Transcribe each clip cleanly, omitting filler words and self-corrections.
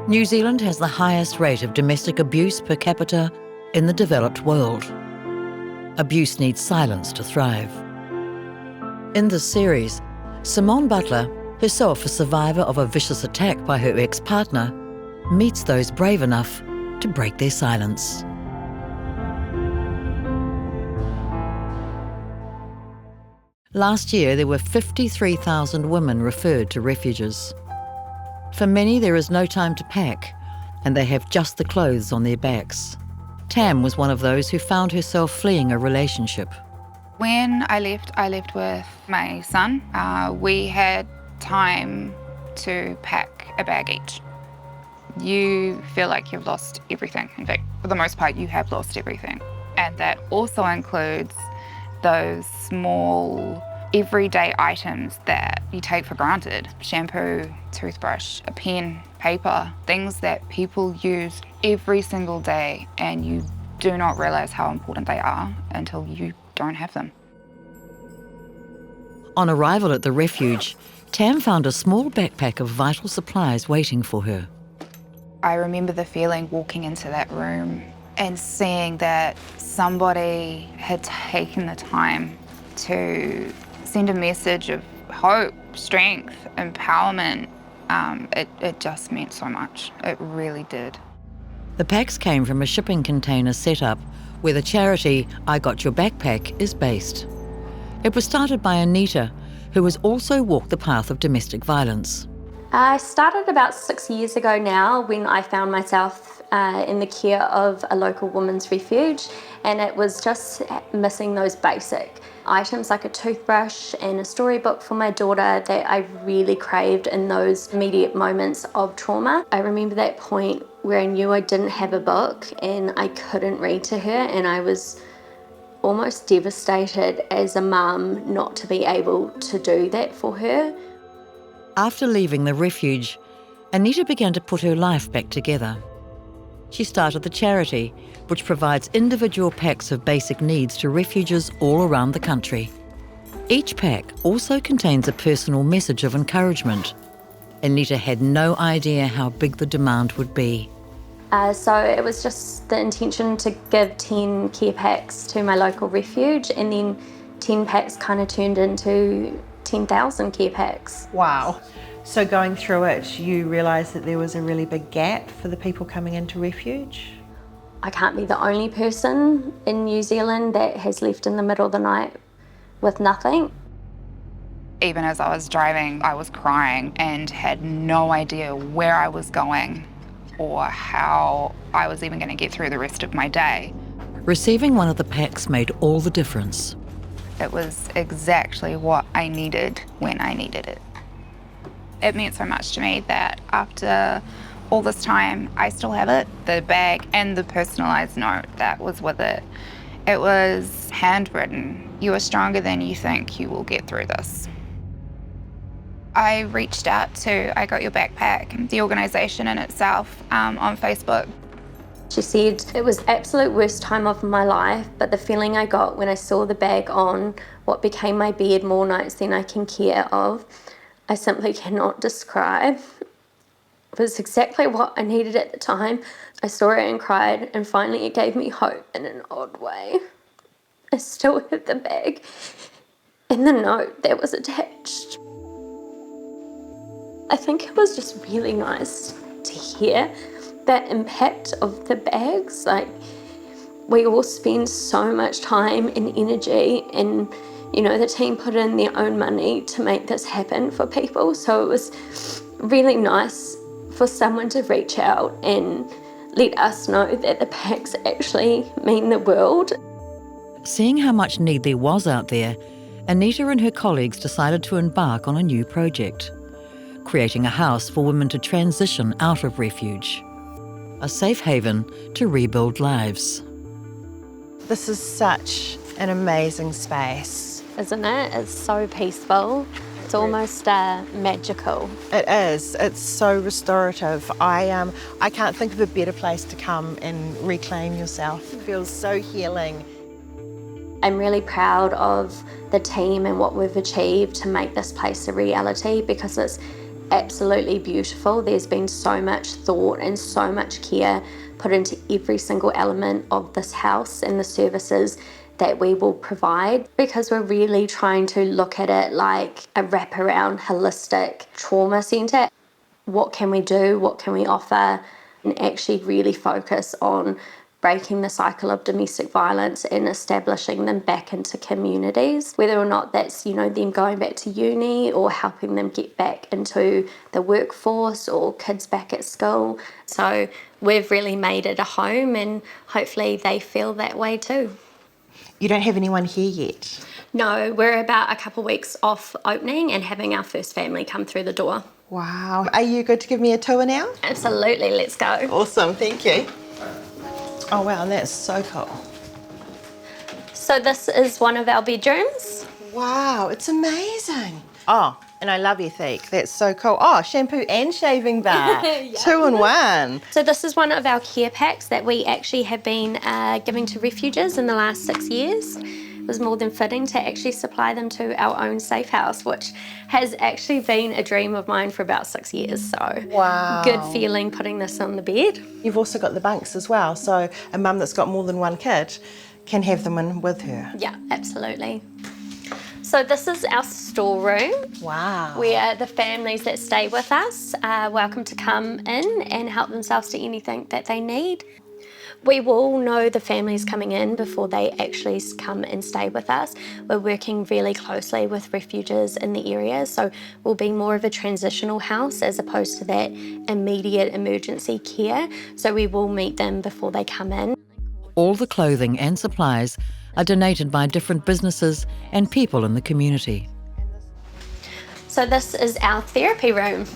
New Zealand has the highest rate of domestic abuse per capita in the developed world. Abuse needs silence to thrive. In this series, Simone Butler, herself a survivor of a vicious attack by her ex-partner, meets those brave enough to break their silence. Last year, there were 53,000 women referred to refuges. For many, there is no time to pack, and they have just the clothes on their backs. Tam was one of those who found herself fleeing a relationship. When I left with my son. We had time to pack a bag each. You feel like you've lost everything. In fact, for the most part, you have lost everything. And that also includes those small everyday items that you take for granted. Shampoo, toothbrush, a pen, paper, things that people use every single day, and you do not realise how important they are until you don't have them. On arrival at the refuge, Tam found a small backpack of vital supplies waiting for her. I remember the feeling walking into that room and seeing that somebody had taken the time to send a message of hope, strength, empowerment. It just meant so much. It really did. The packs came from a shipping container set up where the charity I Got Your Backpack is based. It was started by Anita, who has also walked the path of domestic violence. I started about 6 years ago now when I found myself in the care of a local women's refuge, and it was just missing those basic items like a toothbrush and a storybook for my daughter that I really craved in those immediate moments of trauma. I remember that point where I knew I didn't have a book and I couldn't read to her, and I was almost devastated as a mum not to be able to do that for her. After leaving the refuge, Anita began to put her life back together. She started the charity, which provides individual packs of basic needs to refugees all around the country. Each pack also contains a personal message of encouragement. Anita had no idea how big the demand would be. So it was just the intention to give 10 care packs to my local refuge, and then 10 packs kind of turned into 10,000 care packs. Wow. So going through it, you realised that there was a really big gap for the people coming into refuge? I can't be the only person in New Zealand that has left in the middle of the night with nothing. Even as I was driving, I was crying and had no idea where I was going or how I was even going to get through the rest of my day. Receiving one of the packs made all the difference. It was exactly what I needed when I needed it. It meant so much to me that after all this time, I still have it, the bag and the personalised note that was with it. It was handwritten. You are stronger than you think. You will get through this. I reached out to I Got Your Backpack, the organisation in itself, on Facebook. She said it was the absolute worst time of my life, but the feeling I got when I saw the bag on what became my bed more nights than I can care of, I simply cannot describe. It was exactly what I needed at the time. I saw it and cried, and finally it gave me hope in an odd way. I still have the bag and the note that was attached. I think it was just really nice to hear that impact of the bags. Like, we all spend so much time and energy, and you know, the team put in their own money to make this happen for people. So it was really nice for someone to reach out and let us know that the packs actually mean the world. Seeing how much need there was out there, Anita and her colleagues decided to embark on a new project, creating a house for women to transition out of refuge, a safe haven to rebuild lives. This is such an amazing space. Isn't it? It's so peaceful. It's almost magical. It is. It's so restorative. I can't think of a better place to come and reclaim yourself. It feels so healing. I'm really proud of the team and what we've achieved to make this place a reality, because it's absolutely beautiful. There's been so much thought and so much care put into every single element of this house and the services that we will provide, because we're really trying to look at it like a wraparound holistic trauma centre. What can we do? What can we offer? And actually really focus on breaking the cycle of domestic violence and establishing them back into communities, whether or not that's, them going back to uni or helping them get back into the workforce or kids back at school. So we've really made it a home, and hopefully they feel that way too. You don't have anyone here yet? No, we're about a couple of weeks off opening and having our first family come through the door. Wow. Are you good to give me a tour now? Absolutely, let's go. Awesome, thank you. Oh wow, that's so cool. So this is one of our bedrooms. Wow, it's amazing. Oh, and I love Ethique. That's so cool. Oh, shampoo and shaving bar. Yeah. 2 in 1. So this is one of our care packs that we actually have been giving to refuges in the last 6 years. It was more than fitting to actually supply them to our own safe house, which has actually been a dream of mine for about 6 years. So wow. Good feeling putting this on the bed. You've also got the bunks as well, so a mum that's got more than one kid can have them in with her. Yeah, absolutely. So this is our storeroom. Wow. Where the families that stay with us are welcome to come in and help themselves to anything that they need. We will know the families coming in before they actually come and stay with us. We're working really closely with refuges in the area, so we'll be more of a transitional house as opposed to that immediate emergency care. So we will meet them before they come in. All the clothing and supplies are donated by different businesses and people in the community. So this is our therapy room.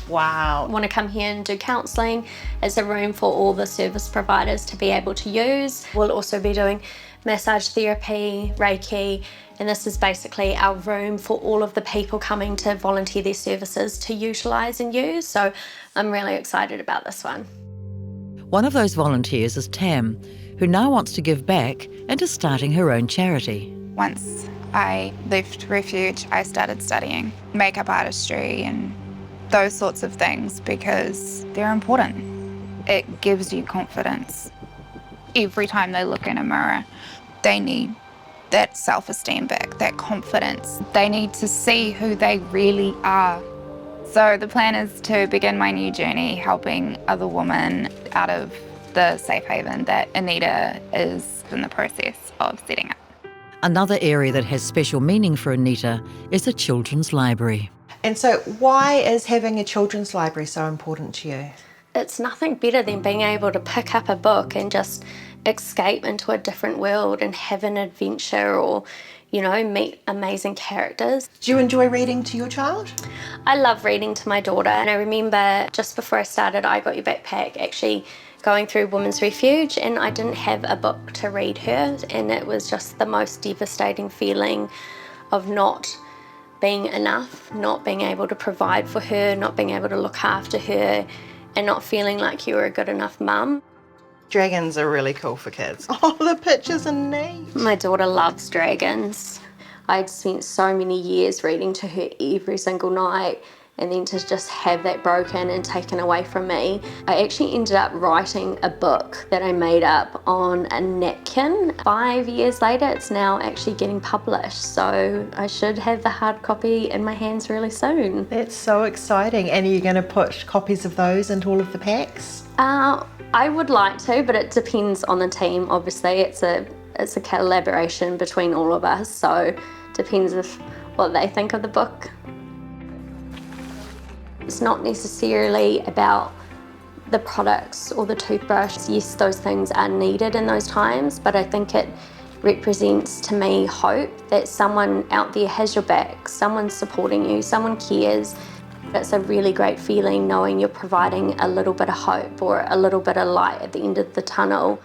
Wow. Want to come here and do counselling. It's a room for all the service providers to be able to use. We'll also be doing massage therapy, Reiki, and this is basically our room for all of the people coming to volunteer their services to utilise and use. So I'm really excited about this one. One of those volunteers is Tam, who now wants to give back and is starting her own charity. Once I left refuge, I started studying makeup artistry and those sorts of things because they're important. It gives you confidence. Every time they look in a mirror, they need that self-esteem back, that confidence. They need to see who they really are. So the plan is to begin my new journey helping other women out of the safe haven that Anita is in the process of setting up. Another area that has special meaning for Anita is the children's library. And so why is having a children's library so important to you? It's nothing better than being able to pick up a book and just escape into a different world and have an adventure or, meet amazing characters. Do you enjoy reading to your child? I love reading to my daughter, and I remember just before I started I Got Your Backpack actually going through Women's Refuge, and I didn't have a book to read her, and it was just the most devastating feeling of not being enough, not being able to provide for her, not being able to look after her, and not feeling like you were a good enough mum. Dragons are really cool for kids. Oh, the pictures are neat. My daughter loves dragons. I'd spent so many years reading to her every single night, and then to just have that broken and taken away from me. I actually ended up writing a book that I made up on a napkin. 5 years later, it's now actually getting published, so I should have the hard copy in my hands really soon. That's so exciting. And are you going to put copies of those into all of the packs? I would like to, but it depends on the team, obviously. It's a collaboration between all of us, so depends if what they think of the book. It's not necessarily about the products or the toothbrush. Yes, those things are needed in those times, but I think it represents to me hope that someone out there has your back, someone's supporting you, someone cares. It's a really great feeling knowing you're providing a little bit of hope or a little bit of light at the end of the tunnel.